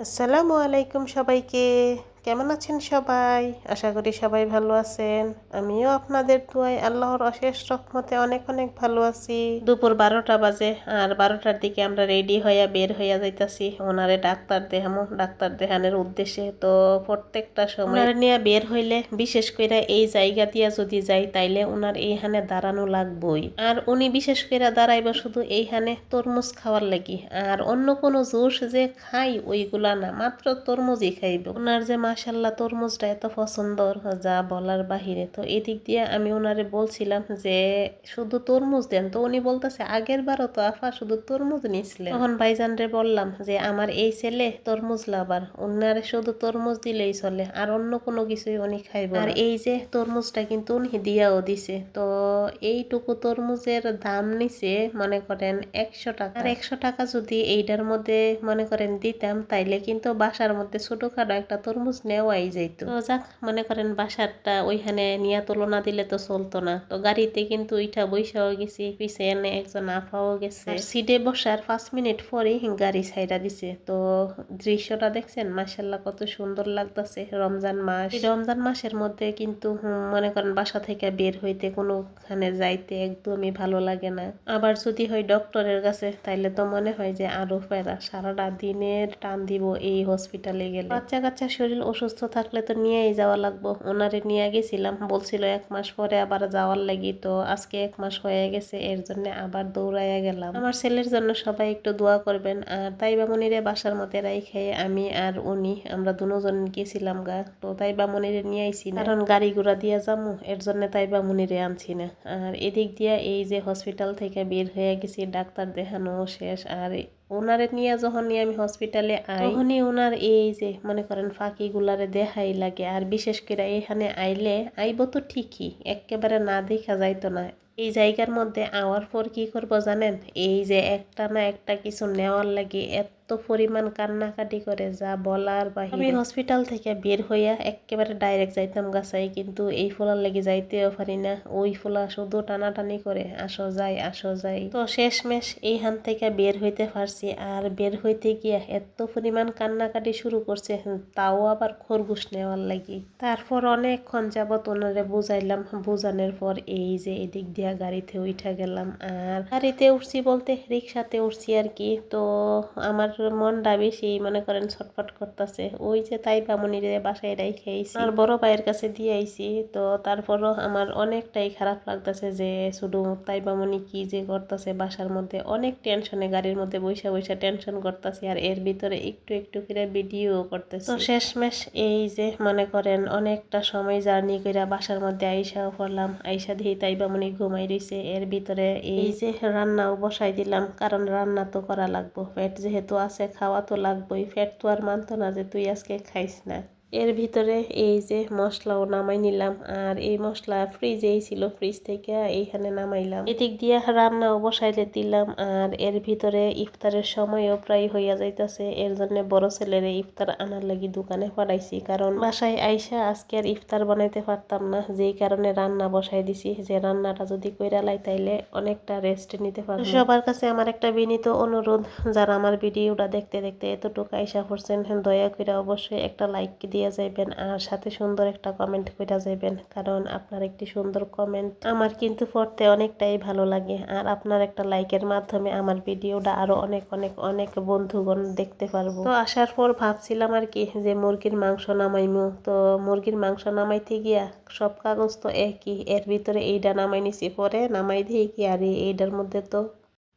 আসসালামু আলাইকুম সবাইকে। কেমন আছেন সবাই? আশা করি সবাই ভালো আছেন। আমিও আপনাদের দোয়ায় আল্লাহর অশেষ রহমতে অনেক অনেক ভালো আছি। দুপুর 12টা বাজে আর 12টার দিকে আমরা রেডি হইয়া বের হইয়া যাইতাছি ওনারে ডাক্তার দেখামো, ডাক্তার দেখানোর উদ্দেশ্যে। তো প্রত্যেকটা সময় ওনারে নিয়ে বের হইলে বিশেষ করে এই জায়গা দিয়া যদি যাই তাইলে ওনার এইখানে দাঁড়ানো লাগবই। আর উনি বিশেষ করে দাঁড়াইব শুধু এইখানে তরমুজ খাওয়ার লাগি, আর অন্য কোনো জুস যে খাই ওইগুলা না, মাত্র তরমুজই খাইব। ওনার যে মাশাল্লাহ তরমুজটা এত পছন্দ যা বলার বাহিরে। তো এদিক দিয়ে আমি ওনারে বলছিলাম যে শুধু তরমুজ দেন, তো উনি বলতেছে আগের বারও তো আফা শুধু তরমুজ নিয়েছিলেন। তখন ভাইজান রে বললাম যে আমার এই ছেলে তরমুজ লাভার, ওনারে শুধু তরমুজ দিলেই চলে, আর অন্য কোনো কিছুই উনি খাইব না। আর এই যে তরমুজটা কিন্তু উনি দিয়াও দিছে। তো এইটুকু তরমুজের দাম নিছে মনে করেন 100 টাকা। আর 100 টাকা যদি এইটার মধ্যে মনে করেন দিতাম তাইলে কিন্তু বাসার মধ্যে ছোটখাটো একটা তরমুজ নেওয়াই যাইতো। তো যাক, মনে করেন বাসারটা ওইখানে নিয়ে তুলনা দিলে তো চলতো না। তো গাড়িতে কিন্তু ইটা বৈশাও গেছি, পিছে এনে একজন আফাও গেছে। সিটে বসার 5 মিনিট পরেই গাড়ি ছাইড়া দিছে। তো দৃশ্যটা দেখছেন মাশাল্লাহ কত সুন্দর লাগতেছে। রমজান মাস, এই রমজান মাসের মধ্যে কিন্তু মনে করেন বাসা থেকে বের হইতে কোনোখানে যাইতে একদমই ভালো লাগে না। আবার যদি হয় ডক্টরের কাছে তাইলে তো মনে হয় যে আরো প্যারা, সারাটা দিনের টান দিব এই হসপিটালে গেলে। বাচ্চা কাচ্চা শরীর অসুস্থ থাকলে তো নিয়েই যাওয়া লাগবো। ওনারে নিয়ে গেছিলাম, বলছিল 1 মাস পরে আবার যাওয়ার লাগি। তো আজকে 1 মাস হয়ে গেছে, এর জন্য আবার দৌড়াইয়া গেলাম। আমার ছেলের জন্য সবাই একটু দোয়া করবেন। আর তাইবা মনিরে বাসার মধ্যে রাইখে আমি আর উনি আমরা দুজন গেছিলাম গা। তো তাইবা মনিরে নিয়ে আইছি না, কারণ গাড়ি ঘোড়া দিয়ে যাবো, এর জন্য তাইবা মনিরে আনছি না। আর এদিক দিয়া এই যে হসপিটাল থেকে বের হয়ে গেছি, ডাক্তার দেখানো শেষ। আর ওনারে নিয়ে যখন আমি হসপিটালে আই তখনই ওনার এই যে মনে করেন ফাঁকি গুলারে দেখাই লাগে। আর বিশেষ করে এখানে আইলে আইব তো ঠিকই, একেবারে না দেখা যাইতো না। এই জায়গার মধ্যে আওয়ার পর কি করব জানেন, এই যে একটা না একটা কিছু নেওয়ার লাগে এত পরিমাণ কান্নাকাটি করে যা বলার বাহিরে। আমি হসপিটাল থেকে বের হইয়া একেবারে ডাইরেক্ট যাইতাম গাছাই, কিন্তু এই ফোলার লেগে যাইতেও পারি না। ওই ফোলা শুধু টানাটানি করে আসো যাই আসো যাই। তো শেষমেশ এইখান থেকে বের হইতে পারছি। আর বের হইতে গিয়া এত পরিমাণ কান্নাকাটি শুরু করছে, তাও আবার খরগোশ নেওয়ার লাগি। তারপর অনেকক্ষণ যাবত ওনারে বুঝাইলাম, বুঝানোর পর এই যে এদিক দিয়া গাড়িতে উঠা গেলাম। আর গাড়িতে উঠছি বলতে রিক্সাতে উঠছি আর কি। তো আমার মনটা বেশি মনে করেন ছটফট করতেছে। ওই যে তাইবা মনিরে বাসায় রাইখে আইছি, আর বড় ভাইয়ের কাছে দিয়ে আইছি। তো তারপরও আমার অনেকটাই খারাপ লাগতেছে যে শুধু তাইবা মনি কি যে করতেছে বাসার মধ্যে, অনেক টেনশনে গাড়ির মধ্যে বৈশা বৈশা টেনশন করতেছি। আর এর ভিতরে একটু একটু করে ভিডিও করতেছি। তো শেষমেশ এই যে মনে করেন অনেকটা সময় জার্নি করে বাসার মধ্যে আইসাও পড়লাম। আইসা দিয়ে তাইবা মনি ঘুমাই রইছে। এর ভিতরে এই যে রান্নাও বসাই দিলাম, কারণ রান্না তো করা লাগবো, পেট যেহেতু আছে খাওয়া তো লাগবোই। পেট তো আর মানতো না যে তুই আজকে খাইস না। এর ভিতরে এই যে মশলাও নামাই নিলাম। আর এই মশলা ফ্রিজেই ছিল, ফ্রিজ থেকে এইখানে নামাইলাম। এদিক দিয়ে রান্নাও বসাইলে দিলাম। আর এর ভিতরে ইফতারের সময়ও প্রায় হইয়া যাইতেছে, এর জন্য বড় ছেলের ইফতার আনার লাগি দোকানে পাঠাইছি, কারণ বাসায় আইসা আজকে আর ইফতার বানাইতে পারতাম না, যেই কারণে রান্না বসাই দিছি যে রান্নাটা যদি কইরা লাই তাইলে অনেকটা রেস্ট নিতে পারবো। সবার কাছে আমার একটা বিনীত অনুরোধ, যারা আমার ভিডিওটা দেখতে দেখতে এতটুকু আইসা করছেন দয়া করে অবশ্যই একটা লাইক দিয়ে যাইবেন, আর সাথে সুন্দর একটা কমেন্ট কইরা যাইবেন, কারণ আপনার একটি সুন্দর কমেন্ট আমার কিন্তু পড়তে অনেকটাই ভালো লাগে। আর আপনার একটা লাইকের মাধ্যমে আমার ভিডিওটা আরো অনেক অনেক অনেক বন্ধুগণ দেখতে পারবো। তো আসার পর ভাবছিলাম আর কি যে মুরগির মাংস নামাইমু। তো মুরগির মাংস নামাইতে গিয়া সব কাগজ তো একই, এর ভিতরে এইটা নামাই নিছি, পরে নামাই দিয়ে কি আর এইটার মধ্যে তো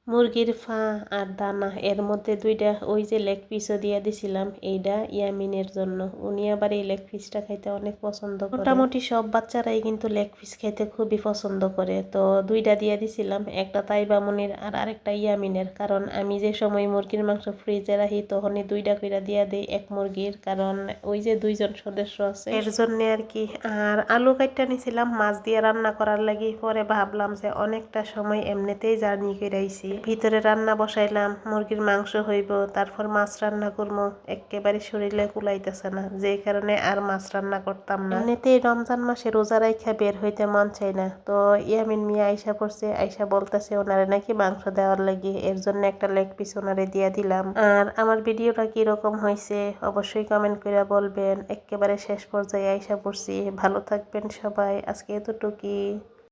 মুরগির ফা আর দানা, এর মধ্যে দুইটা ওই যে লেগ পিসও দিয়ে দিছিলাম, এইটা ইয়ামিনের জন্য। উনি আবার এই লেগ পিসটা খাইতে অনেক পছন্দ করে। মোটামুটি সব বাচ্চারাই কিন্তু লেগ পিস খাইতে খুবই পছন্দ করে। তো দুইটা দিয়ে দিছিলাম, একটা তাইবা মনির আর আরেকটা ইয়ামিনের। কারণ আমি যে সময় মুরগির মাংস ফ্রিজে রাখি তখনই দুইটা কইরা দিয়া দেই এক মুরগির, কারণ ওই যে 2জন সদস্য আছে এর জন্য আর কি। আর আলু কাটটা নিছিলাম মাছ দিয়ে রান্না করার লাগি। পরে ভাবলাম যে অনেকটা সময় এমনিতেই জার্নি করে আইছি, ভিতরে রান্না বসাইলাম, মুরগির মাংস হইব, তারপর মাছ রান্না করবো। একেবারে শরীরে কুলাইতেছে না, যেই কারণে আর মাছ রান্না করতাম না। এমনিতেই রমজান মাসে রোজা রাইখা বের হইতে মন চাই না। তো ইয়ামিন মিয়া আইসা পড়ছে, আইসা বলতেছে ওনারে নাকি মাংস দেওয়ার লাগি, এর জন্য একটা লেগ পিস ওনারে দিয়া দিলাম। আর আমার ভিডিওটা কিরকম হয়েছে অবশ্যই কমেন্ট করে বলবেন। একেবারে শেষ পর্যায়ে আইসা পড়ছি। ভালো থাকবেন সবাই, আজকে এতটুকুই।